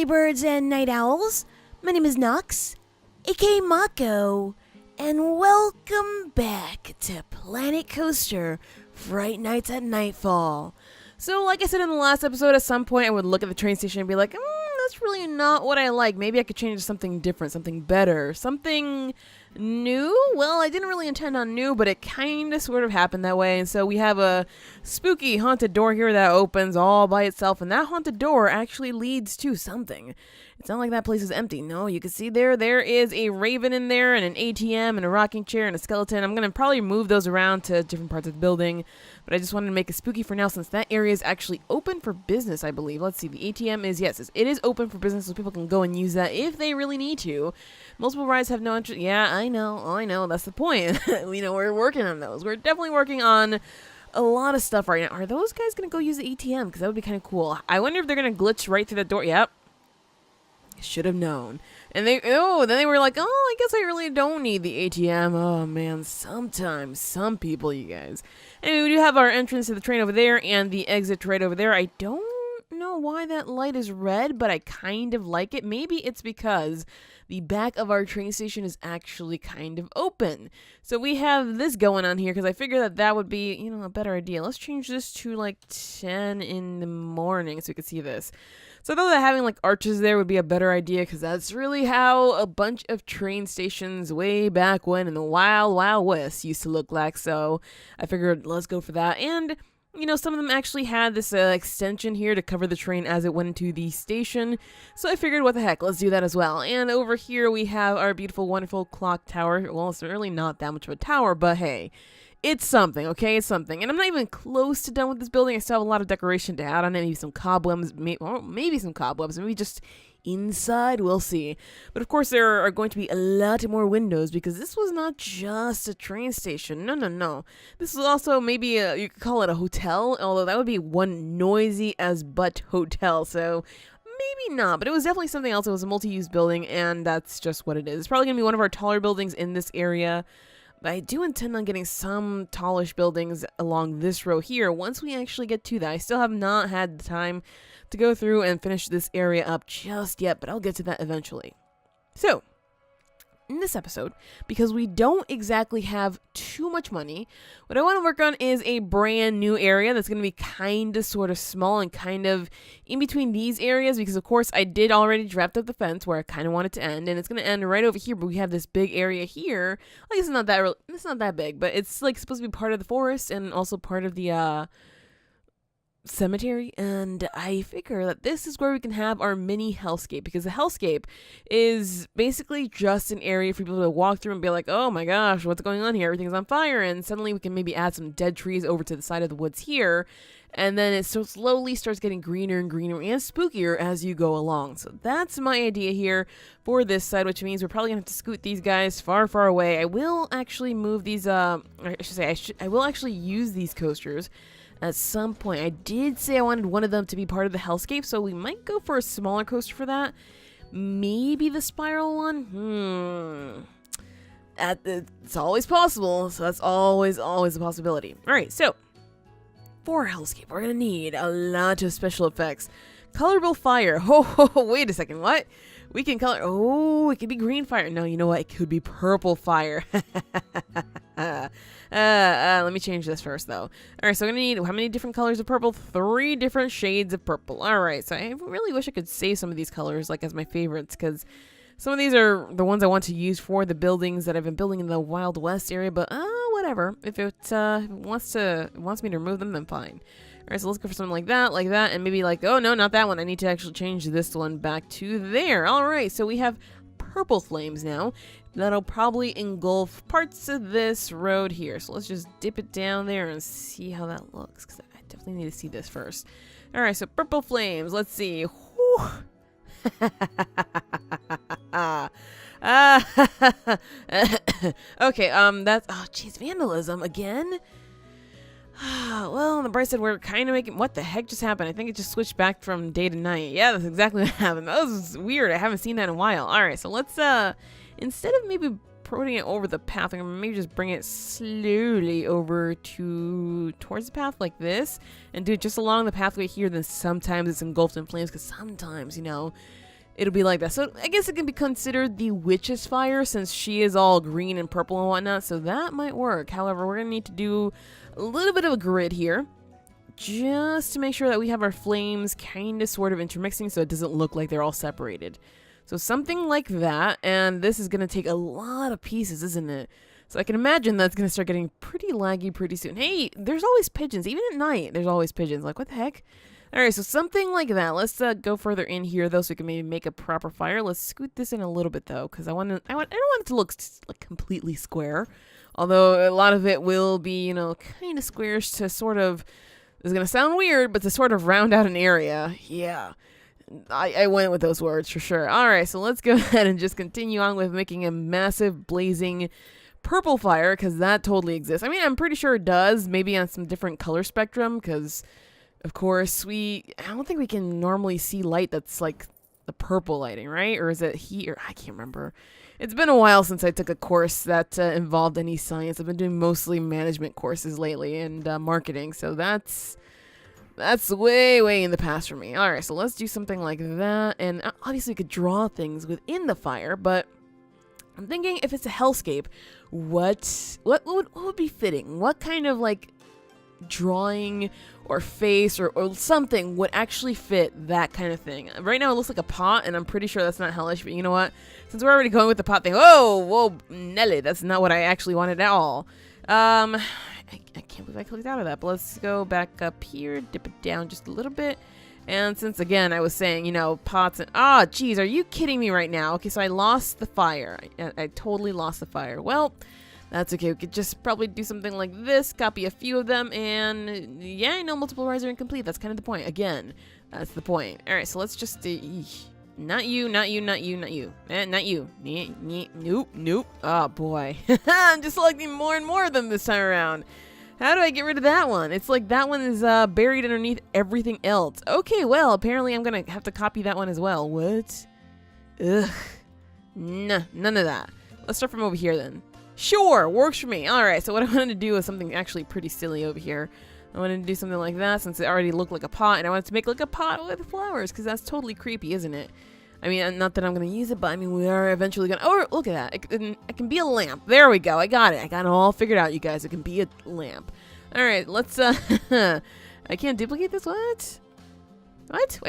early birds and night owls. My name is Nox, aka Mako, and welcome back to Planet Coaster Fright Nights at Nightfall. So, like I said in the last episode, at some point I would look at the train station and be like, that's really not what I like. Maybe I could change to something different, something better, something new? Well, I didn't really intend on new, but it kind of sort of happened that way. And so we have a spooky haunted door here that opens all by itself, and that haunted door actually leads to something. It's not like that place is empty. No, you can see there is a raven in there, and an ATM, and a rocking chair, and a skeleton. I'm going to probably move those around to different parts of the building, but I just wanted to make it spooky for now since that area is actually open for business, I believe. Let's see, the ATM is, yes, it is open for business, so people can go and use that if they really need to. Multiple rides have no interest. Yeah, I know, that's the point. We're working on those. We're definitely working on a lot of stuff right now. Are those guys going to go use the ATM? Because that would be kind of cool. I wonder if they're going to glitch right through the door. Yep. Should have known. And then they were like, I guess I really don't need the ATM. Oh man, sometimes some people, you guys. Anyway, we do have our entrance to the train over there and the exit right over there. I don't know why that light is red, but I kind of like it. Maybe it's because the back of our train station is actually kind of open. So we have this going on here because I figured that would be, a better idea. Let's change this to like 10 in the morning so we can see this. So I thought that having like arches there would be a better idea because that's really how a bunch of train stations way back when in the Wild Wild West used to look like. So I figured let's go for that. And some of them actually had this extension here to cover the train as it went into the station. So I figured, what the heck, let's do that as well. And over here we have our beautiful, wonderful clock tower. Well, it's really not that much of a tower, but hey, it's something, okay? It's something. And I'm not even close to done with this building. I still have a lot of decoration to add on it. Maybe some cobwebs, maybe some cobwebs. Maybe just inside, we'll see. But of course there are going to be a lot more windows because this was not just a train station. No. This is also maybe you could call it a hotel, although that would be one noisy as butt hotel. So maybe not, but it was definitely something else. It was a multi-use building, and that's just what it is. It's probably going to be one of our taller buildings in this area. But I do intend on getting some tallish buildings along this row here once we actually get to that. I still have not had the time to go through and finish this area up just yet, but I'll get to that eventually. So, in this episode, because we don't exactly have too much money, what I want to work on is a brand new area that's going to be kind of sort of small and kind of in between these areas because, of course, I did already draft up the fence where I kind of want it to end, and it's going to end right over here, but we have this big area here. Like, it's not that big, but it's like supposed to be part of the forest and also part of the cemetery, and I figure that this is where we can have our mini hellscape, because the hellscape is basically just an area for people to walk through and be like, oh my gosh, what's going on here? Everything's on fire, and suddenly we can maybe add some dead trees over to the side of the woods here, and then it so slowly starts getting greener and greener and spookier as you go along. So that's my idea here for this side, which means we're probably gonna have to scoot these guys far, far away. I will actually move these, I will actually use these coasters at some point. I did say I wanted one of them to be part of the hellscape, so we might go for a smaller coaster for that. Maybe the spiral one? It's always possible, so that's always a possibility. Alright, so for hellscape, we're gonna need a lot of special effects. Colorable fire. Oh, wait a second, what? We can color, it could be green fire. No, you know what? It could be purple fire. Let me change this first, though. Alright, so we're gonna need, how many different colors of purple? 3 different shades of purple. Alright, so I really wish I could save some of these colors, like, as my favorites, because some of these are the ones I want to use for the buildings that I've been building in the Wild West area, but, whatever. If it wants me to remove them, then fine. Alright, so let's go for something like that, and maybe like, oh no, not that one. I need to actually change this one back to there. Alright, so we have purple flames now. That'll probably engulf parts of this road here. So let's just dip it down there and see how that looks, because I definitely need to see this first. Alright, so purple flames. Let's see. Okay, that's, oh jeez, vandalism again? Well, on the bright side, we're kind of making, what the heck just happened? I think it just switched back from day to night. Yeah, that's exactly what happened. That was weird. I haven't seen that in a while. Alright, so let's, instead of maybe putting it over the path, I'm gonna maybe just bring it slowly over towards the path like this, and do it just along the pathway here. Then sometimes it's engulfed in flames, because sometimes, it'll be like that. So I guess it can be considered the witch's fire since she is all green and purple and whatnot. So that might work. However, we're going to need to do a little bit of a grid here just to make sure that we have our flames kind of sort of intermixing so it doesn't look like they're all separated. So something like that. And this is going to take a lot of pieces, isn't it? So I can imagine that's going to start getting pretty laggy pretty soon. Hey, there's always pigeons. Even at night, there's always pigeons. Like, what the heck? All right, so something like that. Let's go further in here, though, so we can maybe make a proper fire. Let's scoot this in a little bit, though, because I don't want it to look like completely square. Although a lot of it will be, you know, kind of squarish to sort of, this is going to sound weird, but to sort of round out an area. Yeah, I went with those words for sure. All right, so let's go ahead and just continue on with making a massive blazing purple fire, because that totally exists. I mean, I'm pretty sure it does, maybe on some different color spectrum, because of course, I don't think we can normally see light that's like the purple lighting, right? Or is it heat? Or I can't remember. It's been a while since I took a course that involved any science. I've been doing mostly management courses lately and marketing. So that's way in the past for me. All right, so let's do something like that. And obviously, we could draw things within the fire, but I'm thinking if it's a hellscape, what would be fitting? What kind of like drawing or face or something would actually fit that kind of thing? Right now it looks like a pot, and I'm pretty sure that's not hellish, but you know what? Since we're already going with the pot thing, whoa, Nelly, that's not what I actually wanted at all. I can't believe I clicked out of that, but let's go back up here, dip it down just a little bit. And since, again, I was saying, you know, pots and... geez, are you kidding me right now? Okay, so I lost the fire. I totally lost the fire. Well, that's okay. We could just probably do something like this, copy a few of them, and yeah, I know multiple rides are incomplete. That's kind of the point. Again, that's the point. All right, so let's just not you. Not you. Nope. Oh, boy. I'm just selecting more and more of them this time around. How do I get rid of that one? It's like that one is buried underneath everything else. Okay, well, apparently I'm going to have to copy that one as well. What? Ugh. Nah, none of that. Let's start from over here then. Sure, works for me. All right, so what I wanted to do is something actually pretty silly over here. I wanted to do something like that since it already looked like a pot, and I wanted to make like a pot with flowers because that's totally creepy, isn't it? I mean, not that I'm going to use it, but I mean, we are eventually going to... Oh, look at that. It can be a lamp. There we go. I got it. I got it all figured out, you guys. It can be a lamp. All right, let's... I can't duplicate this? What? What?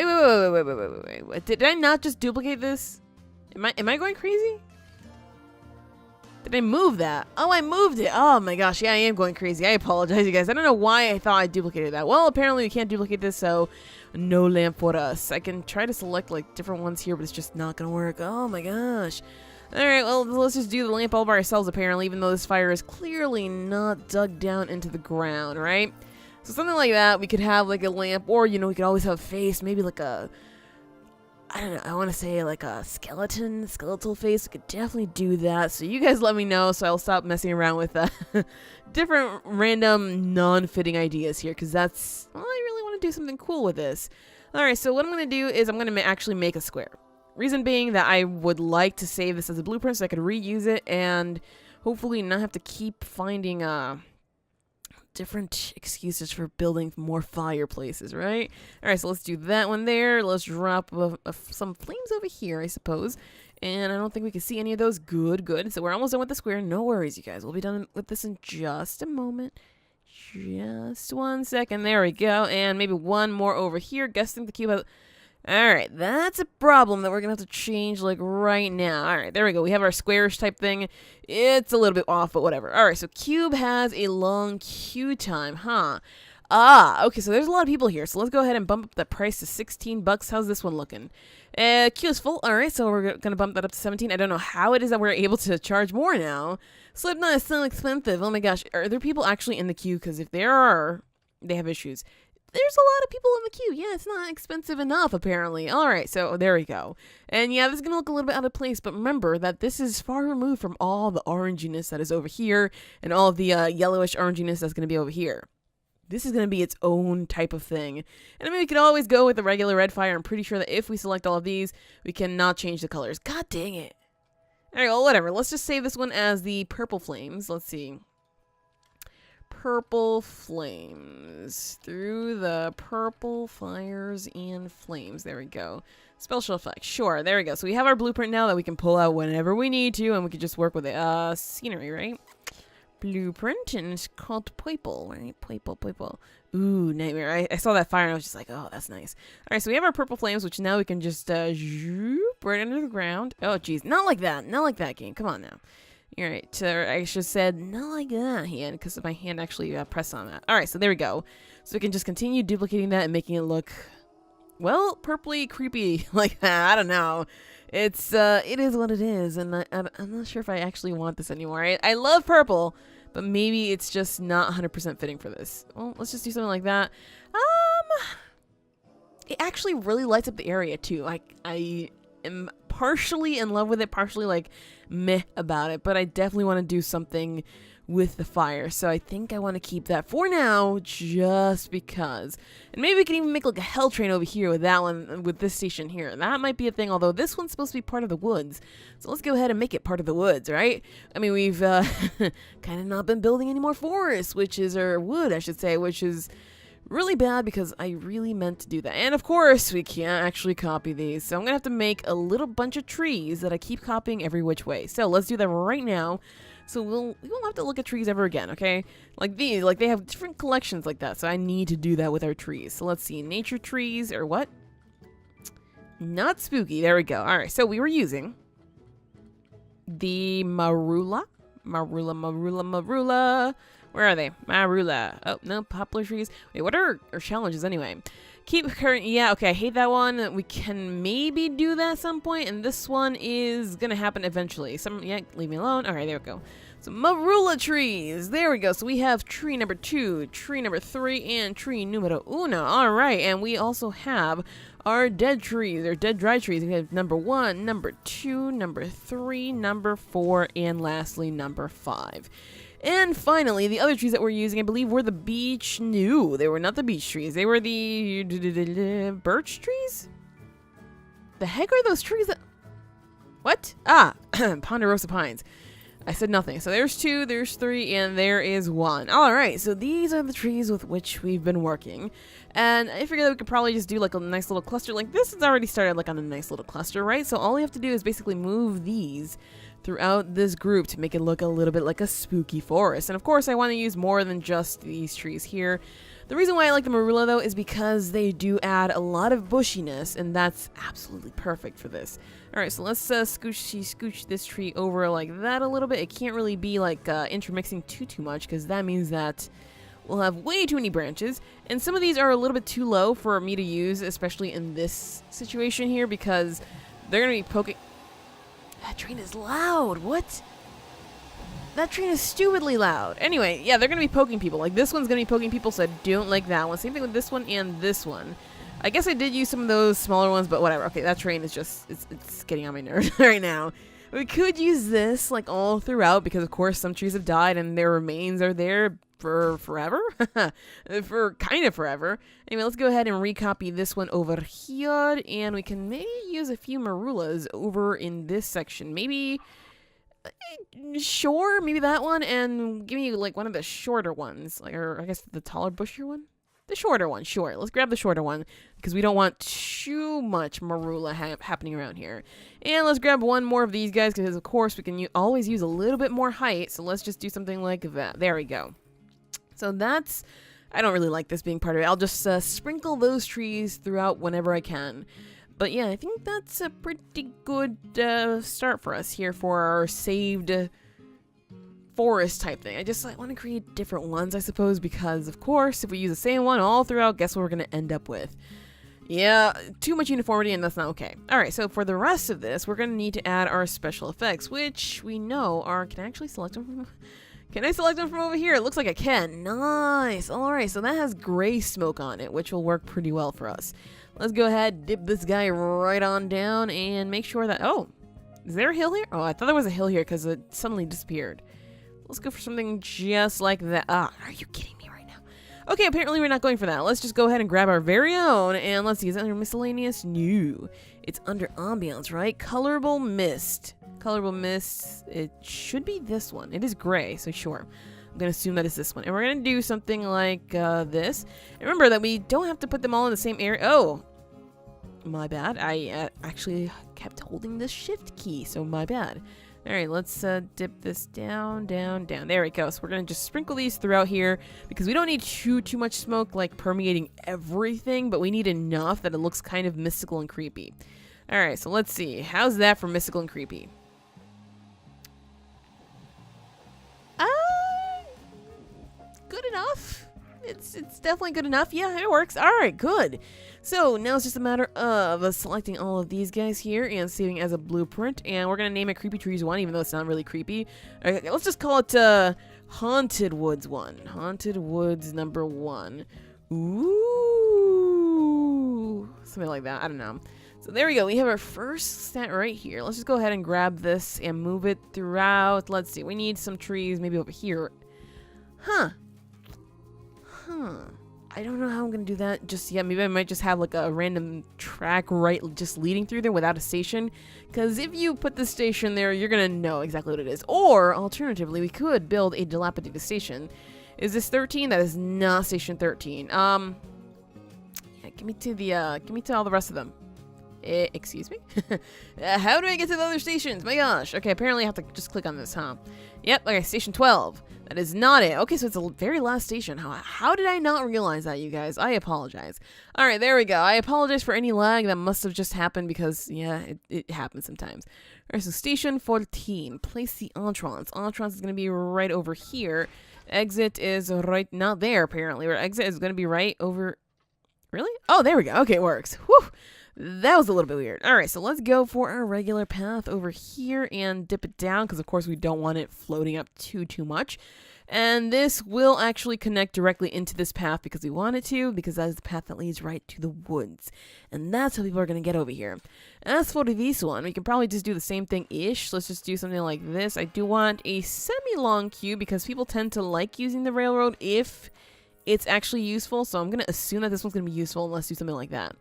Wait. Did I not just duplicate this? Am I going crazy? Did I move that? Oh, I moved it. Oh my gosh, yeah, I am going crazy. I apologize, you guys. I don't know why I thought I duplicated that. Well, apparently we can't duplicate this, so no lamp for us. I can try to select like different ones here, but it's just not gonna work. Oh my gosh. Alright, well, let's just do the lamp all by ourselves, apparently, even though this fire is clearly not dug down into the ground, right? So something like that, we could have like a lamp, or, you know, we could always have a face, maybe like a... I don't know, I want to say like a skeletal face. We could definitely do that. So you guys let me know so I'll stop messing around with different random non-fitting ideas here, because that's, well, I really want to do something cool with this. Alright, so what I'm going to do is I'm going to actually make a square. Reason being that I would like to save this as a blueprint so I could reuse it and hopefully not have to keep finding different excuses for building more fireplaces, right? All right, so let's do that one there. Let's drop some flames over here, I suppose. And I don't think we can see any of those. Good. So we're almost done with the square. No worries, you guys. We'll be done with this in just a moment. Just 1 second. There we go. And maybe one more over here. Guessing the cube has... All right, that's a problem that we're going to have to change, like, right now. All right, there we go. We have our squarish type thing. It's a little bit off, but whatever. All right, so cube has a long queue time, huh? Okay, so there's a lot of people here. So let's go ahead and bump up the price to 16 bucks. How's this one looking? Queue is full. All right, so we're going to bump that up to 17. I don't know how it is that we're able to charge more now. Slipknot is so expensive. Oh, my gosh. Are there people actually in the queue? Because if there are, they have issues. There's a lot of people in the queue. Yeah, it's not expensive enough, apparently. All right, so there we go. And yeah, this is going to look a little bit out of place, but remember that this is far removed from all the oranginess that is over here and all of the yellowish oranginess that's going to be over here. This is going to be its own type of thing. And I mean, we could always go with the regular red fire. I'm pretty sure that if we select all of these, we cannot change the colors. God dang it. All right, well, whatever. Let's just save this one as the purple flames. Let's see. purple flames. Through the purple fires and flames. There we go. Special effects. Sure, there we go. So we have our blueprint now that we can pull out whenever we need to, and we can just work with it. Scenery, right? Blueprint, and it's called purple, right? Purple. Ooh, nightmare. I saw that fire and I was just like, oh, that's nice. All right, so we have our purple flames, which now we can just zoop right under the ground. Oh, geez. Not like that. Not like that, game. Come on now. All right. I should have said, not like that hand, because my hand actually pressed on that. All right, so there we go. So we can just continue duplicating that and making it look, well, purpley, creepy like that. I don't know. It is what it is, and I'm not sure if I actually want this anymore. I love purple, but maybe it's just not 100% fitting for this. Well, let's just do something like that. It actually really lights up the area too. I am partially in love with it, partially like meh about it, but I definitely want to do something with the fire, so I think I want to keep that for now, just because. And maybe we can even make like a hell train over here with that one, with this station here. That might be a thing, although this one's supposed to be part of the woods. So let's go ahead and make it part of the woods, right? I mean, we've kind of not been building any more forests, or wood, I should say, which is really bad because I really meant to do that. And of course, we can't actually copy these, so I'm gonna have to make a little bunch of trees that I keep copying every which way. So let's do that right now. So we won't have to look at trees ever again, okay? Like these, like they have different collections like that, so I need to do that with our trees. So let's see, nature trees, or what? Not spooky, there we go. All right, so we were using the marula. Where are they? Marula. Oh, no, poplar trees. Wait, what are our challenges anyway? Keep current. Yeah, okay, I hate that one. We can maybe do that at some point, and this one is gonna happen eventually. Yeah, leave me alone. All right, there we go. So marula trees. There we go. So we have tree number 2, tree number 3, and tree numero 1. All right, and we also have our dead trees, or dead dry trees. We have number 1, number 2, number 3, number 4, and lastly number 5. And finally, the other trees that we're using, I believe, were the beech. No, they were not the beech trees. They were the birch trees? The heck are those trees that... What? Ah, ponderosa pines. I said nothing. So there's 2, there's 3, and there is 1. All right, so these are the trees with which we've been working. And I figured that we could probably just do like a nice little cluster. Like this has already started like on a nice little cluster, right? So all we have to do is basically move these throughout this group to make it look a little bit like a spooky forest. And of course, I want to use more than just these trees here. The reason why I like the marula, though, is because they do add a lot of bushiness, and that's absolutely perfect for this. Alright, so let's scooch this tree over like that a little bit. It can't really be like intermixing too much, because that means that we'll have way too many branches. And some of these are a little bit too low for me to use, especially in this situation here, because they're going to be poking... That train is loud. What? That train is stupidly loud. Anyway, yeah, they're going to be poking people. Like, this one's going to be poking people, so I don't like that one. Same thing with this one and this one. I guess I did use some of those smaller ones, but whatever. Okay, that train is just, it's getting on my nerves right now. We could use this, like, all throughout, because, of course, some trees have died, and their remains are there for forever. For kind of forever. Anyway, let's go ahead and recopy this one over here, and we can maybe use a few marulas over in this section. Maybe, sure, maybe that one, and give me, like, one of the shorter ones, like, or I guess the taller, bushier one? The shorter one, sure. Let's grab the shorter one, because we don't want too much marula happening around here. And let's grab one more of these guys, because, of course, we can always use a little bit more height, so let's just do something like that. There we go. So that's... I don't really like this being part of it. I'll just sprinkle those trees throughout whenever I can. But yeah, I think that's a pretty good start for us here for our saved forest type thing. I want to create different ones, I suppose, because of course, if we use the same one all throughout, guess what we're going to end up with? Yeah, too much uniformity, and that's not okay. Alright, so for the rest of this, we're going to need to add our special effects, which we know are... Can I actually select them from... Can I select them from over here? It looks like I can. Nice. Alright, so that has gray smoke on it, which will work pretty well for us. Let's go ahead, dip this guy right on down, and make sure that... Oh, is there a hill here? Oh, I thought there was a hill here because it suddenly disappeared. Let's go for something just like that. Ah, are you kidding me right now? Okay, apparently we're not going for that. Let's just go ahead and grab our very own, and let's see, is it under miscellaneous? No. It's under ambiance, right? Colorable mist. Colorable mist. It should be this one. It is gray, so sure. I'm going to assume that it's this one. And we're going to do something like this. And remember that we don't have to put them all in the same area. Oh, my bad. I actually kept holding this shift key, so my bad. All right, let's dip this down, down, down. There we go. So we're going to just sprinkle these throughout here because we don't need too much smoke like permeating everything, but we need enough that it looks kind of mystical and creepy. All right, so let's see. How's that for mystical and creepy? Good enough. It's definitely good enough. Yeah, it works. All right, good. So now it's just a matter of selecting all of these guys here and saving as a blueprint. And we're going to name it Creepy Trees 1, even though it's not really creepy. Okay, let's just call it Haunted Woods 1. Haunted Woods number 1. Ooh. Something like that. I don't know. So there we go. We have our first stat right here. Let's just go ahead and grab this and move it throughout. Let's see. We need some trees maybe over here. Huh. I don't know how I'm going to do that just yet. Maybe I might just have like a random track right just leading through there without a station. Because if you put the station there, you're going to know exactly what it is. Or, alternatively, we could build a dilapidated station. Is this 13? That is not station 13. Yeah, give me to all the rest of them. Excuse me? How do I get to the other stations? My gosh. Okay, apparently I have to just click on this, huh? Yep, okay, station 12. That is not it. Okay, so it's the very last station. How did I not realize that, you guys? I apologize. All right, there we go. I apologize for any lag that must have just happened because, yeah, it happens sometimes. All right, so station 14. Place the entrance. Entrance is going to be right over here. Exit is right, not there, apparently. Or exit is going to be right over... Really? Oh, there we go. Okay, it works. Whew. That was a little bit weird. All right, so let's go for our regular path over here and dip it down because, of course, we don't want it floating up too much. And this will actually connect directly into this path because we want it to, because that is the path that leads right to the woods. And that's how people are going to get over here. As for this one, we can probably just do the same thing-ish. Let's just do something like this. I do want a semi-long queue because people tend to like using the railroad if it's actually useful. So I'm going to assume that this one's going to be useful, and let's do something like that.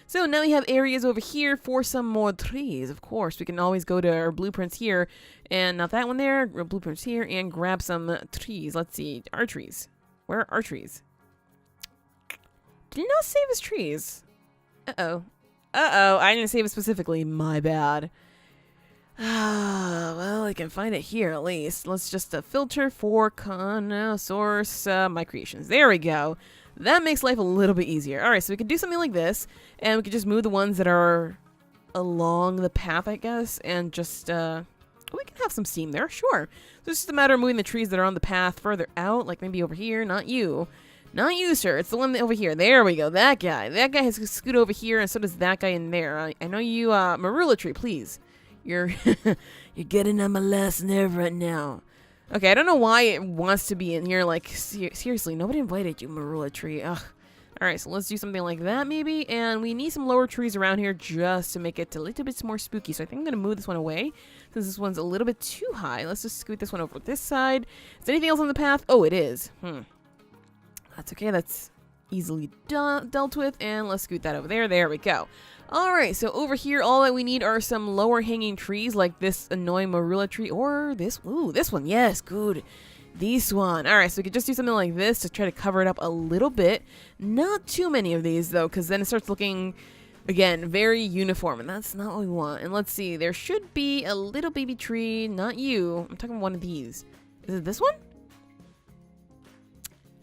So now we have areas over here for some more trees. Of course, we can always go to our blueprints here, and not that one there, our blueprints here, and grab some trees. Let's see, our trees. Where are our trees? Did it not save as trees? Uh-oh. Uh-oh, I didn't save it specifically. My bad. Well, I can find it here at least. Let's just filter for source my creations. There we go. That makes life a little bit easier. All right, so we could do something like this, and we could just move the ones that are along the path, I guess, and just, we can have some steam there, sure. So it's just a matter of moving the trees that are on the path further out, like maybe over here, not you. Not you, sir. It's the one over here. There we go, that guy. That guy has to scoot over here, and so does that guy in there. I know you, Marula tree, please. You're, you're getting on my last nerve right now. Okay, I don't know why it wants to be in here. Like, seriously, nobody invited you, Marula tree. Ugh. Alright, so let's do something like that, maybe. And we need some lower trees around here just to make it a little bit more spooky. So I think I'm going to move this one away, since this one's a little bit too high. Let's just scoot this one over this side. Is there anything else on the path? Oh, it is. That's okay. That's easily dealt with. And let's scoot that over there. There we go. Alright, so over here, all that we need are some lower hanging trees, like this annoying Marula tree, or this, ooh, this one, yes, good. This one. Alright, so we could just do something like this to try to cover it up a little bit. Not too many of these, though, because then it starts looking, again, very uniform, and that's not what we want. And let's see, there should be a little baby tree, not you. I'm talking about one of these. Is it this one?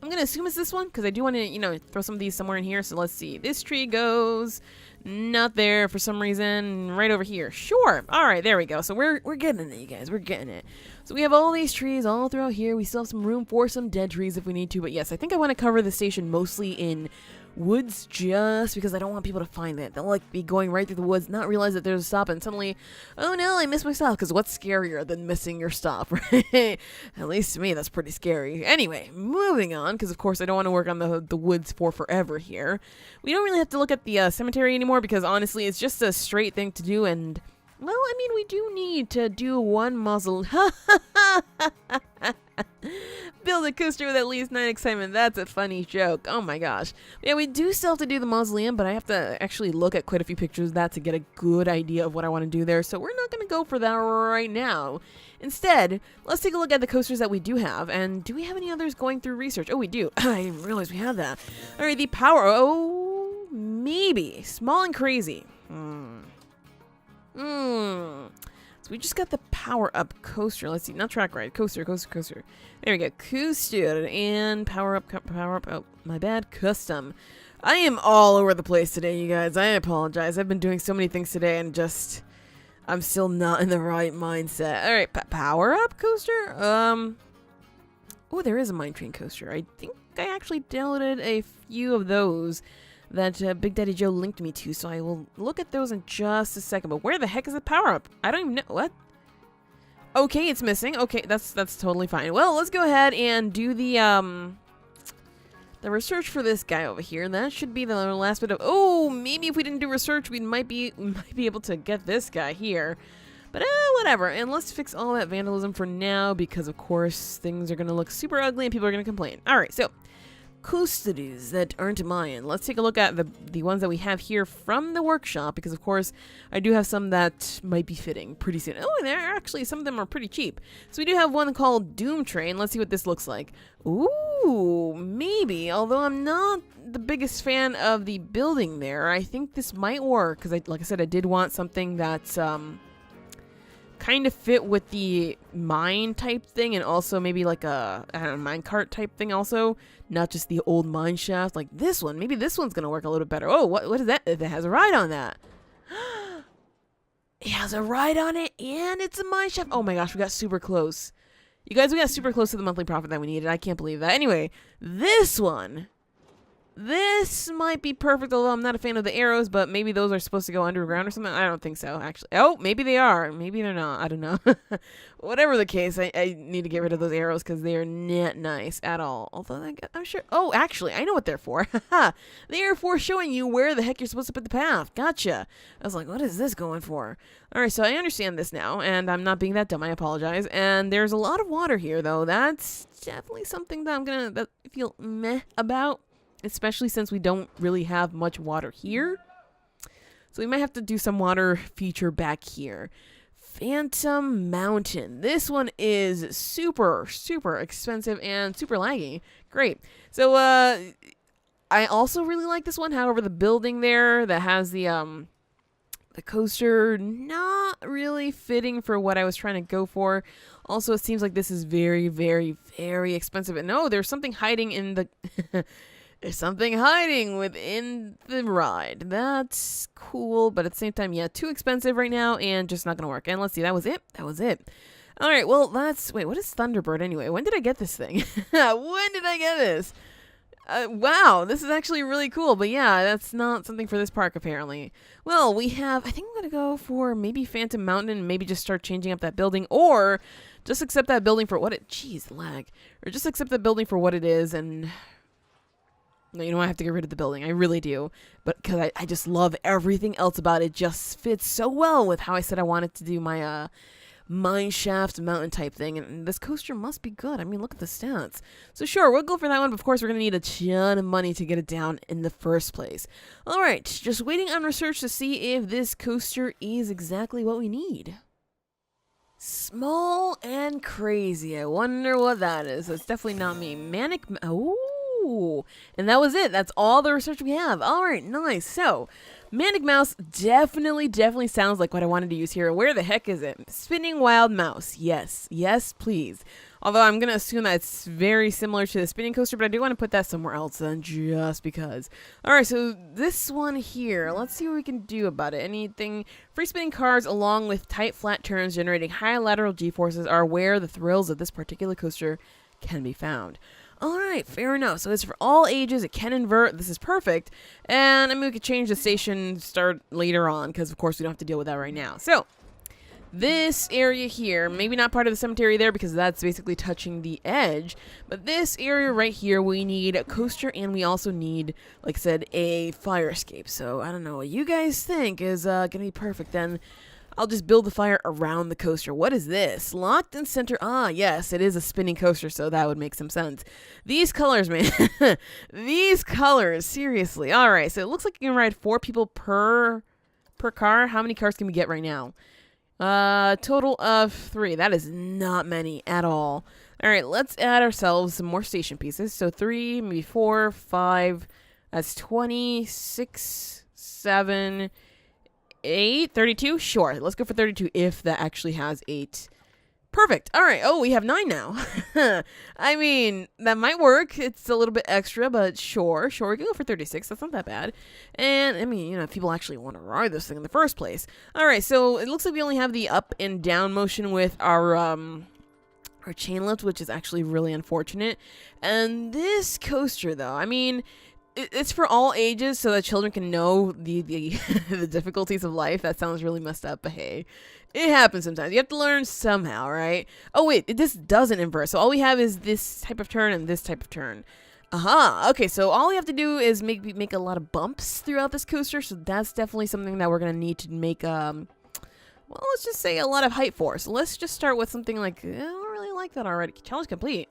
I'm going to assume it's this one, because I do want to, you know, throw some of these somewhere in here. So let's see. This tree goes... Not there for some reason. Right over here. Sure. All right, there we go. So we're getting it, you guys. We're getting it. So we have all these trees all throughout here. We still have some room for some dead trees if we need to. But yes, I think I want to cover the station mostly in woods just because I don't want people to find it. They'll like be going right through the woods, not realize that there's a stop, and suddenly, oh no, I missed my stop. Because what's scarier than missing your stop, right? At least to me, that's pretty scary. Anyway, moving on, because of course I don't want to work on the woods for forever here. We don't really have to look at the cemetery anymore because honestly, it's just a straight thing to do, and well, I mean, we do need to do one muzzle. Build a coaster with at least 9 excitement. That's a funny joke. Oh my gosh. Yeah, we do still have to do the mausoleum, but I have to actually look at quite a few pictures of that to get a good idea of what I want to do there. So we're not going to go for that right now. Instead, let's take a look at the coasters that we do have. And do we have any others going through research? Oh, we do. I didn't realize we had that. All right, the power. Oh, maybe. Small and crazy. So we just got the power-up coaster. Let's see. Not track ride. Coaster. There we go. Coaster. And power-up. Oh, my bad. Custom. I am all over the place today, you guys. I apologize. I've been doing so many things today and just... I'm still not in the right mindset. All right. Power-up coaster? Oh, there is a mine train coaster. I think I actually downloaded a few of those that Big Daddy Joe linked me to, so I will look at those in just a second. But where the heck is the power-up? I don't even know. What? Okay, it's missing. Okay, that's totally fine. Well, let's go ahead and do the research for this guy over here. That should be the last bit of... Oh, maybe if we didn't do research, we might be able to get this guy here. But whatever. And let's fix all that vandalism for now, because of course things are going to look super ugly and people are going to complain. All right, so... coasters that aren't Mayan. Let's take a look at the ones that we have here from the workshop, because of course I do have some that might be fitting pretty soon. Oh, and actually some of them are pretty cheap. So we do have one called Doom Train. Let's see what this looks like. Ooh, maybe. Although I'm not the biggest fan of the building there, I think this might work, because like I said, I did want something that's kind of fit with the mine type thing, and also maybe like a, I don't know, mine cart type thing also, not just the old mine shaft like this one. Maybe this one's gonna work a little better. Oh, what is that? It has a ride on that. It has a ride on it, and it's a mine shaft. Oh my gosh, we got super close. You guys, we got super close to the monthly profit that we needed. I can't believe that. Anyway, this one. This might be perfect, although I'm not a fan of the arrows, but maybe those are supposed to go underground or something. I don't think so, actually. Oh, maybe they are. Maybe they're not. I don't know. Whatever the case, I need to get rid of those arrows because they are not nice at all. Although I'm sure... Oh, actually, I know what they're for. They are for showing you where the heck you're supposed to put the path. Gotcha. I was like, what is this going for? All right, so I understand this now, and I'm not being that dumb. I apologize. And there's a lot of water here, though. That's definitely something that I'm going to feel meh about. Especially since we don't really have much water here. So we might have to do some water feature back here. Phantom Mountain. This one is super, super expensive and super laggy. Great. So, I also really like this one. However, the building there that has the coaster, not really fitting for what I was trying to go for. Also, it seems like this is very, very, very expensive. And no, there's something hiding in the... There's something hiding within the ride. That's cool, but at the same time, yeah, too expensive right now and just not going to work. And let's see, that was it? That was it. All right, well, wait, what is Thunderbird anyway? When did I get this thing? When did I get this? Wow, this is actually really cool, but yeah, that's not something for this park, apparently. Well, we have, I think I'm going to go for maybe Phantom Mountain and maybe just start changing up that building, or just accept that building for what it, jeez, lag. Or just accept that building for what it is and... No, you know, I have to get rid of the building. I really do. But because I just love everything else about it. It just fits so well with how I said I wanted to do my mine shaft mountain type thing. And this coaster must be good. I mean, look at the stats. So sure, we'll go for that one. But of course, we're going to need a ton of money to get it down in the first place. All right, just waiting on research to see if this coaster is exactly what we need. Small and crazy. I wonder what that is. It's definitely not me. Manic... Oh. And that was it. That's all the research we have. All right, nice. So, Manic Mouse definitely sounds like what I wanted to use here. Where the heck is it? Spinning Wild Mouse. Yes. Yes, please. Although I'm going to assume that it's very similar to the spinning coaster, but I do want to put that somewhere else then, just because. All right, so this one here, let's see what we can do about it. Anything? Free spinning cars along with tight flat turns generating high lateral g-forces are where the thrills of this particular coaster can be found. All right, fair enough. So it's for all ages. It can invert. This is perfect. And I mean, we could change the station start later on because, of course, we don't have to deal with that right now. So this area here, maybe not part of the cemetery there because that's basically touching the edge. But this area right here, we need a coaster and we also need, like I said, a fire escape. So I don't know what you guys think is going to be perfect then. I'll just build the fire around the coaster. What is this? Locked in center. Ah, yes, it is a spinning coaster, so that would make some sense. These colors, man. These colors, seriously. All right, so it looks like you can ride 4 people per car. How many cars can we get right now? Total of 3. That is not many at all. All right, let's add ourselves some more station pieces. So 3, maybe 4, 5. That's 26, 7, 8, 32? Sure, let's go for 32 if that actually has 8. Perfect. All right. Oh, we have 9 now. I mean, that might work. It's a little bit extra, but sure. We can go for 36. That's not that bad. And, I mean, if people actually want to ride this thing in the first place. All right, so it looks like we only have the up and down motion with our chain lift, which is actually really unfortunate. And this coaster, though, I mean, it's for all ages so that children can know the the difficulties of life. That sounds really messed up, but hey, it happens sometimes. You have to learn somehow, right? Oh, wait, this doesn't invert. So all we have is this type of turn and this type of turn. Aha. Okay, so all we have to do is make a lot of bumps throughout this coaster. So that's definitely something that we're going to need to make, well, let's just say a lot of height for. So let's just start with something like, I don't really like that already. Challenge complete.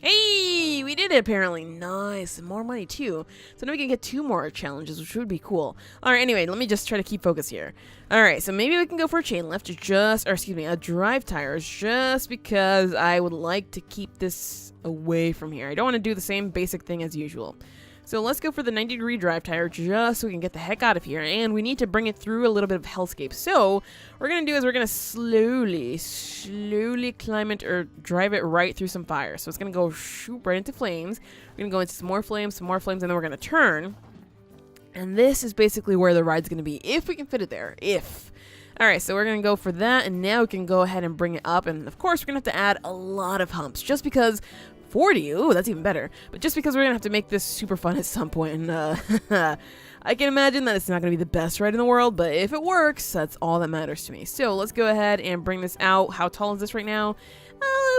Hey, we did it apparently. Nice. And more money too. So now we can get 2 more challenges, which would be cool. Alright, anyway, let me just try to keep focus here. Alright, so maybe we can go for a chain lift, a drive tires, just because I would like to keep this away from here. I don't want to do the same basic thing as usual. So let's go for the 90-degree drive tire just so we can get the heck out of here. And we need to bring it through a little bit of hellscape. So what we're going to do is we're going to slowly climb it or drive it right through some fire. So it's going to go shoot right into flames. We're going to go into some more flames, and then we're going to turn. And this is basically where the ride's going to be, if we can fit it there. Alright, so we're going to go for that, and now we can go ahead and bring it up. And of course, we're going to have to add a lot of humps, just because 40, ooh, that's even better. But just because we're going to have to make this super fun at some point, and I can imagine that it's not going to be the best ride in the world, but if it works, that's all that matters to me. So let's go ahead and bring this out. How tall is this right now?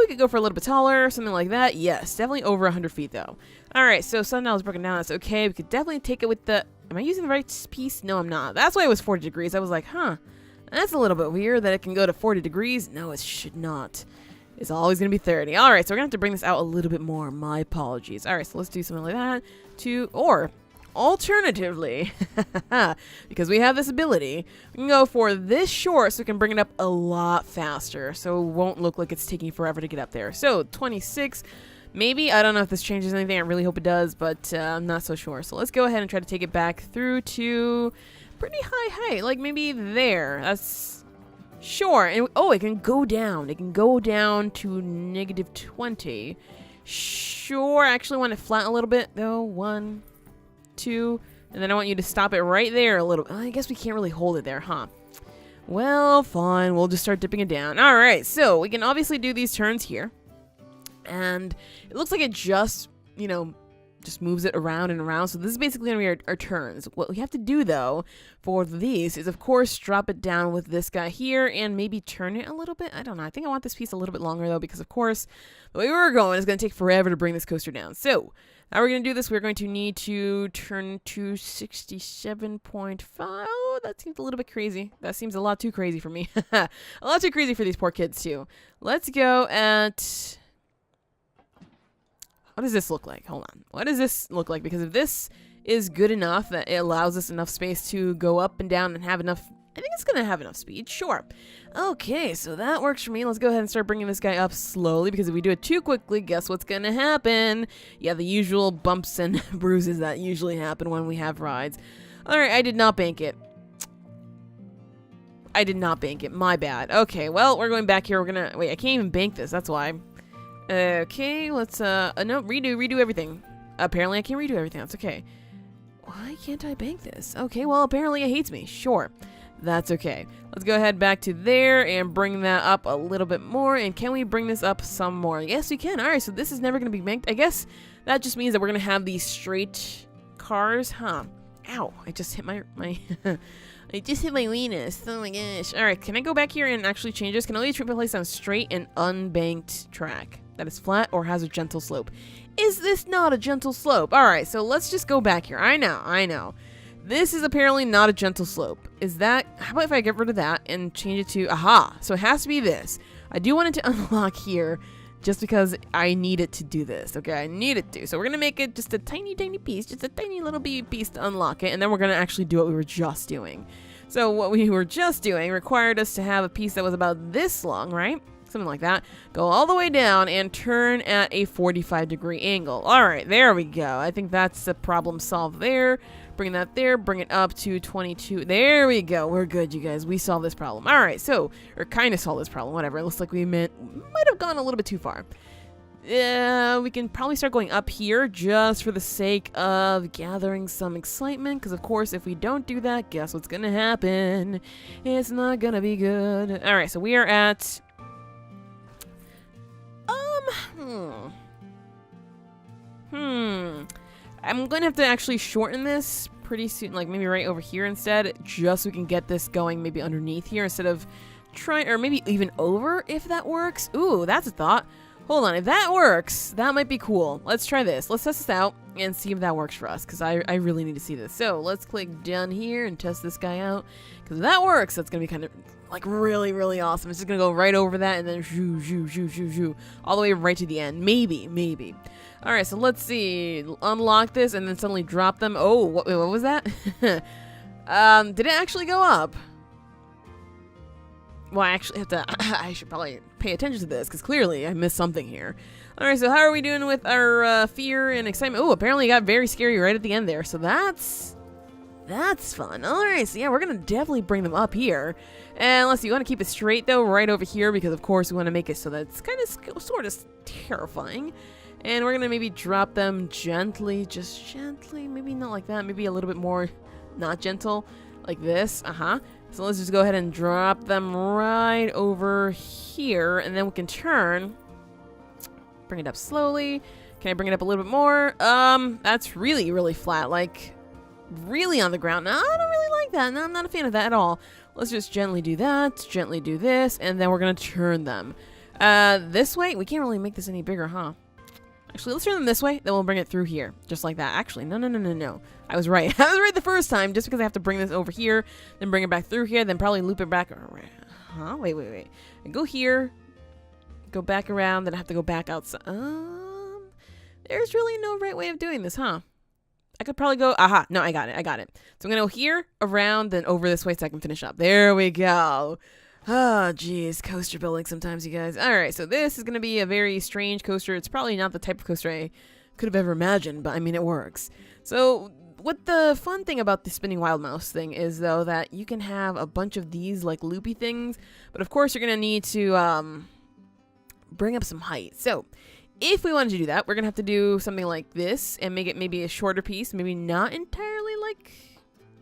We could go for a little bit taller, something like that. Yes, definitely over 100 feet though. Alright, so sundial is broken down, that's okay. We could definitely take it with the, am I using the right piece? No, I'm not. That's why it was 40 degrees. I was like, huh, that's a little bit weird that it can go to 40 degrees. No, it should not. It's always going to be 30. All right, so we're going to have to bring this out a little bit more. My apologies. All right, so let's do something like that. Or alternatively, because we have this ability, we can go for this short so we can bring it up a lot faster. So it won't look like it's taking forever to get up there. So 26, maybe. I don't know if this changes anything. I really hope it does, but I'm not so sure. So let's go ahead and try to take it back through to pretty high height. Like maybe there. That's... Sure, and oh, it can go down. It can go down to -20. Sure, I actually want it flat a little bit, though. 1, 2, and then I want you to stop it right there a little. I guess we can't really hold it there, huh? Well, fine. We'll just start dipping it down. All right, so we can obviously do these turns here. And it looks like it just, just moves it around and around. So this is basically going to be our turns. What we have to do, though, for these is, of course, drop it down with this guy here and maybe turn it a little bit. I don't know. I think I want this piece a little bit longer, though, because, of course, the way we're going is going to take forever to bring this coaster down. So how we're going to do this, we're going to need to turn to 67.5. Oh, that seems a little bit crazy. That seems a lot too crazy for me. A lot too crazy for these poor kids, too. Let's go at... What does this look like? Hold on. What does this look like? Because if this is good enough that it allows us enough space to go up and down and have enough... I think it's going to have enough speed. Sure. Okay, so that works for me. Let's go ahead and start bringing this guy up slowly, because if we do it too quickly, guess what's going to happen? Yeah, the usual bumps and bruises that usually happen when we have rides. Alright, I did not bank it. My bad. Okay, well, we're going back here. We're going to... Wait, I can't even bank this. That's why. Okay, let's, no, redo everything. Apparently I can't redo everything, that's okay. Why can't I bank this? Okay, well, apparently it hates me. Sure, that's okay. Let's go ahead back to there and bring that up a little bit more. And can we bring this up some more? Yes, we can. Alright, so this is never going to be banked. I guess that just means that we're going to have these straight cars, huh? Ow, I just hit my I just hit my weenus. Oh my gosh. Alright, can I go back here and actually change this? Can only place on straight and unbanked track that is flat or has a gentle slope. Is this not a gentle slope? Alright, so let's just go back here. I know. This is apparently not a gentle slope. Is that, how about if I get rid of that and change it to, aha. So it has to be this. I do want it to unlock here just because I need it to do this. Okay, I need it to. So we're going to make it just a tiny, tiny piece, just a tiny little piece to unlock it. And then we're going to actually do what we were just doing. So what we were just doing required us to have a piece that was about this long, right? Something like that. Go all the way down and turn at a 45-degree angle. All right, there we go. I think that's the problem solved there. Bring that there, bring it up to 22. There we go. We're good, you guys. We solved this problem. All right, so, or kind of solved this problem, whatever. It looks like we might have gone a little bit too far. We can probably start going up here just for the sake of gathering some excitement. Because, of course, if we don't do that, guess what's going to happen? It's not going to be good. All right, so we are at... I'm going to have to actually shorten this pretty soon, like maybe right over here instead, just so we can get this going maybe underneath here instead of trying, or maybe even over if that works. Ooh, that's a thought. Hold on, if that works, that might be cool. Let's try this. Let's test this out and see if that works for us, because I really need to see this. So let's click down here and test this guy out, because if that works, that's going to be kind of like really, really awesome. It's just going to go right over that and then shoo, shoo, shoo, shoo, shoo, all the way right to the end. Maybe. All right, so let's see. Unlock this and then suddenly drop them. Oh, what was that? Did it actually go up? Well, I actually have to, I should probably pay attention to this because clearly I missed something here. All right, so how are we doing with our fear and excitement? Oh, apparently it got very scary right at the end there. So that's fun. All right, so yeah, we're going to definitely bring them up here. And let's see, you want to keep it straight though, right over here, because of course we want to make it so that it's kind of sort of terrifying. And we're going to maybe drop them gently, just gently, maybe not like that, maybe a little bit more not gentle, like this. So let's just go ahead and drop them right over here, and then we can turn, bring it up slowly. Can I bring it up a little bit more? That's really, really flat, like really on the ground. No, I don't really like that. No, I'm not a fan of that at all. Let's just gently do that, gently do this, and then we're going to turn them. This way? We can't really make this any bigger, huh? Actually, let's turn them this way, then we'll bring it through here, just like that. Actually, no. I was right. I was right the first time, just because I have to bring this over here, then bring it back through here, then probably loop it back around. Huh? Wait. And go here, go back around, then I have to go back outside. There's really no right way of doing this, huh? I could probably go, no, I got it. So I'm going to go here, around, then over this way so I can finish up. There we go. Oh, geez, coaster building sometimes, you guys. All right, so this is going to be a very strange coaster. It's probably not the type of coaster I could have ever imagined, but I mean, it works. So what the fun thing about the spinning wild mouse thing is, though, that you can have a bunch of these, like, loopy things, but of course you're going to need to bring up some height. So if we wanted to do that, we're going to have to do something like this and make it maybe a shorter piece, maybe not entirely like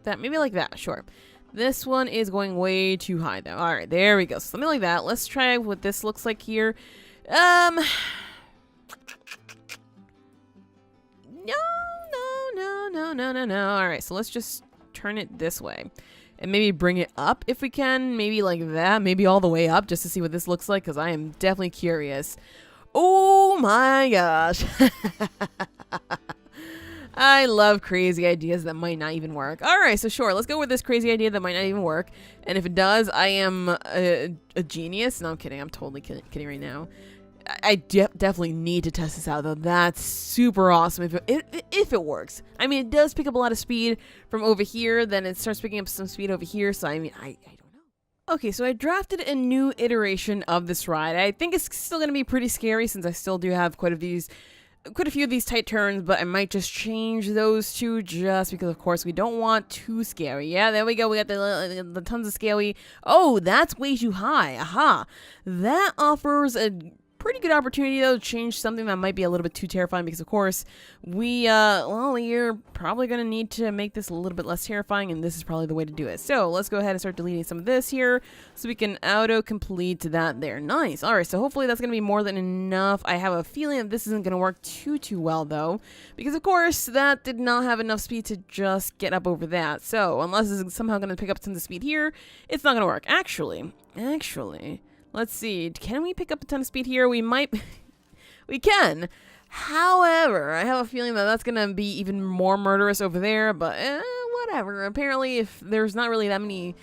that, maybe like that, sure. This one is going way too high, though. All right, there we go. So something like that. Let's try what this looks like here. No. All right, so let's just turn it this way. And maybe bring it up if we can. Maybe like that. Maybe all the way up just to see what this looks like, because I am definitely curious. Oh, my gosh. I love crazy ideas that might not even work. All right, so sure, let's go with this crazy idea that might not even work. And if it does, I am a genius. No, I'm kidding. I'm totally kidding right now. I definitely need to test this out, though. That's super awesome if it works. I mean, it does pick up a lot of speed from over here. Then it starts picking up some speed over here. So, I mean, I don't know. Okay, so I drafted a new iteration of this ride. I think it's still going to be pretty scary since I still do have quite a few of these tight turns, but I might just change those two just because, of course, we don't want too scary. Yeah, there we go. We got the tons of scary. Oh, that's way too high. Aha. That offers a pretty good opportunity, though, to change something that might be a little bit too terrifying because, of course, you're probably going to need to make this a little bit less terrifying, and this is probably the way to do it. So let's go ahead and start deleting some of this here so we can auto-complete that there. Nice. All right, so hopefully that's going to be more than enough. I have a feeling that this isn't going to work too well, though, because, of course, that did not have enough speed to just get up over that. So unless it's somehow going to pick up tons of speed here, it's not going to work. Actually, let's see. Can we pick up a ton of speed here? We might. We can. However, I have a feeling that that's going to be even more murderous over there. But whatever. Apparently, if there's not really that many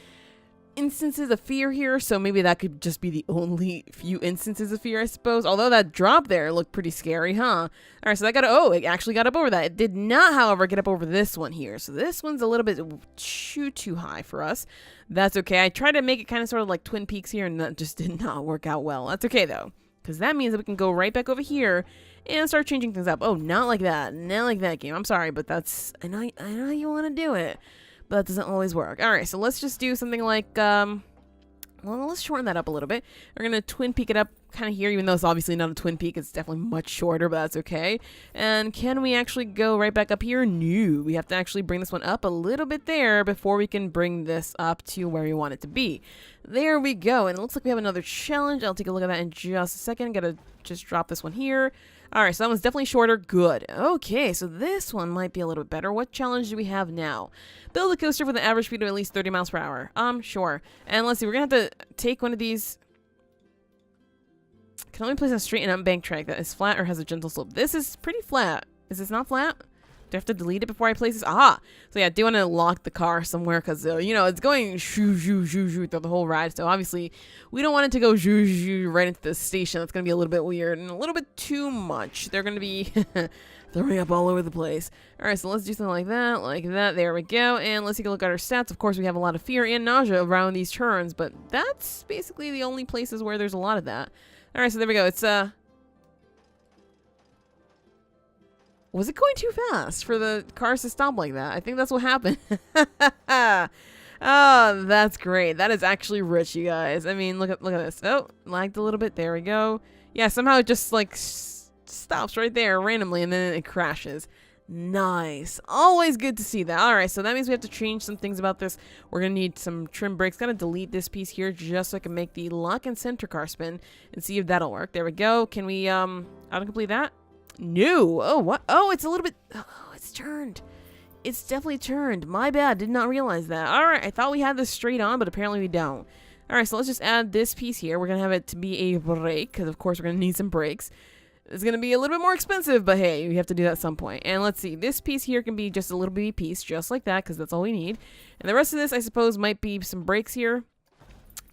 instances of fear here, so maybe that could just be the only few instances of fear, I suppose. Although that drop there looked pretty scary, huh? Alright, so that got, oh, it actually got up over that. It did not, however, get up over this one here. So this one's a little bit too high for us. That's okay. I tried to make it kind of sort of like Twin Peaks here, and that just did not work out well. That's okay, though, because that means that we can go right back over here and start changing things up. Oh, not like that. Not like that, game. I'm sorry, but that's, I know you want to do it, but that doesn't always work. All right, so let's just do something like, well, let's shorten that up a little bit. We're going to Twin Peak it up kind of here, even though it's obviously not a Twin Peak. It's definitely much shorter, but that's okay. And can we actually go right back up here? No, we have to actually bring this one up a little bit there before we can bring this up to where we want it to be. There we go. And it looks like we have another challenge. I'll take a look at that in just a second. Gotta just drop this one here. All right, so that one's definitely shorter. Good. Okay, so this one might be a little bit better. What challenge do we have now? Build a coaster with an average speed of at least 30 miles per hour. Sure. And let's see, we're going to have to take one of these. Can only place on a straight and unbanked track that is flat or has a gentle slope. This is pretty flat. Is this not flat? Do I have to delete it before I place this? Aha! So yeah, I do want to lock the car somewhere because, you know, it's going shoo, shoo, shoo, shoo through the whole ride. So obviously, we don't want it to go shoo, shoo right into the station. That's going to be a little bit weird and a little bit too much. They're going to be throwing up all over the place. All right, so let's do something like that, like that. There we go. And let's take a look at our stats. Of course, we have a lot of fear and nausea around these turns, but that's basically the only places where there's a lot of that. All right, so there we go. It's, was it going too fast for the cars to stop like that? I think that's what happened. Oh, that's great. That is actually rich, you guys. I mean, look at this. Oh, lagged a little bit. There we go. Yeah, somehow it just like stops right there randomly and then it crashes. Nice. Always good to see that. All right, so that means we have to change some things about this. We're going to need some trim brakes. Got to delete this piece here just so I can make the lock and center car spin and see if that'll work. There we go. Can we autocomplete that? No. Oh, what? Oh, it's a little bit. Oh, it's turned. It's definitely turned. My bad. Did not realize that. All right. I thought we had this straight on, but apparently we don't. All right. So let's just add this piece here. We're going to have it to be a brake because, of course, we're going to need some brakes. It's going to be a little bit more expensive, but hey, we have to do that at some point. And let's see. This piece here can be just a little bitty piece, just like that, because that's all we need. And the rest of this, I suppose, might be some brakes here.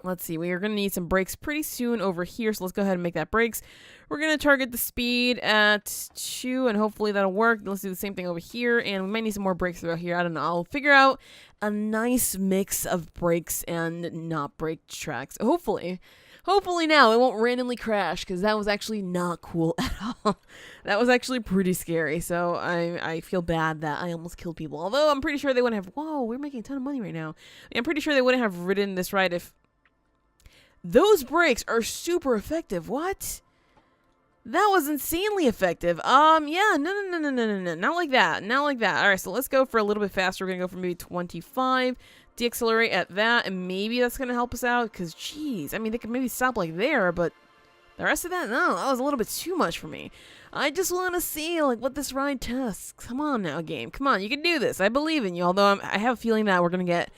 Let's see, we are going to need some brakes pretty soon over here, so let's go ahead and make that brakes. We're going to target the speed at 2, and hopefully that'll work. Let's do the same thing over here, and we might need some more brakes throughout here. I don't know. I'll figure out a nice mix of brakes and not brake tracks. Hopefully now it won't randomly crash, because that was actually not cool at all. That was actually pretty scary, so I feel bad that I almost killed people. Although I'm pretty sure they wouldn't have... Whoa, we're making a ton of money right now. I'm pretty sure they wouldn't have ridden this ride if... Those brakes are super effective. What? That was insanely effective. Yeah, no. Not like that. Not like that. All right, so let's go for a little bit faster. We're going to go for maybe 25. Deaccelerate at that, and maybe that's going to help us out. Because, geez, I mean, they could maybe stop like there, but the rest of that, no, that was a little bit too much for me. I just want to see, like, what this ride tests. Come on now, game. Come on, you can do this. I believe in you, although I have a feeling that we're going to get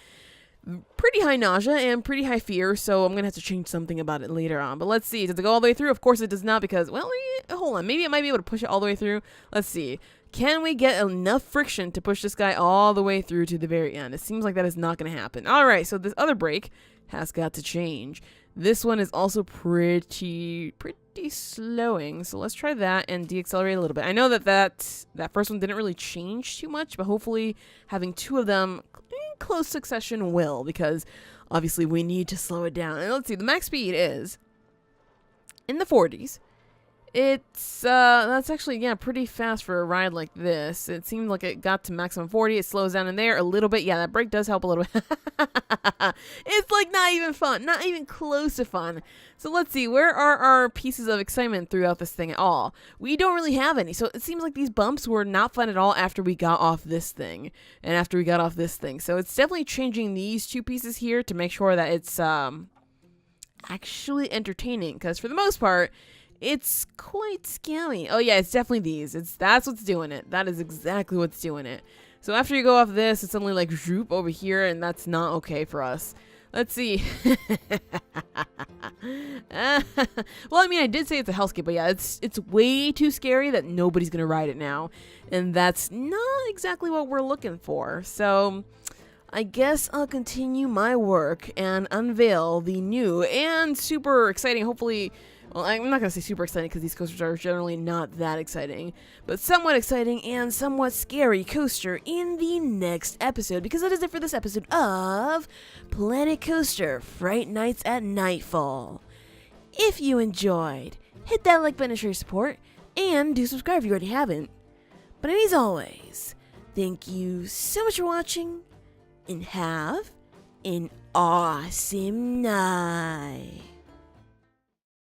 pretty high nausea and pretty high fear, so I'm going to have to change something about it later on. But let's see. Does it go all the way through? Of course it does not because, well, hold on. Maybe it might be able to push it all the way through. Let's see. Can we get enough friction to push this guy all the way through to the very end? It seems like that is not going to happen. All right, so this other brake has got to change. This one is also pretty slowing, so let's try that and deaccelerate a little bit. I know that first one didn't really change too much, but hopefully having two of them in close succession will, because obviously we need to slow it down. And let's see, the max speed is in the 40s. It's, that's actually, yeah, pretty fast for a ride like this. It seemed like it got to maximum 40. It slows down in there a little bit. Yeah, that brake does help a little bit. It's like not even fun. Not even close to fun. So let's see. Where are our pieces of excitement throughout this thing at all? We don't really have any. So it seems like these bumps were not fun at all after we got off this thing. And after we got off this thing. So it's definitely changing these two pieces here to make sure that it's, actually entertaining. Because for the most part, it's quite scammy. Oh yeah, it's definitely these. That's what's doing it. That is exactly what's doing it. So after you go off this, it's suddenly like zoop over here, and that's not okay for us. Let's see. Well, I mean, I did say it's a hellscape, but yeah, it's way too scary that nobody's gonna ride it now, and that's not exactly what we're looking for. So I guess I'll continue my work and unveil the new and super exciting, hopefully. Well, I'm not going to say super exciting because these coasters are generally not that exciting, but somewhat exciting and somewhat scary coaster in the next episode, because that is it for this episode of Planet Coaster Fright Nights at Nightfall. If you enjoyed, hit that like button to show your support, and do subscribe if you already haven't. But as always, thank you so much for watching, and have an awesome night.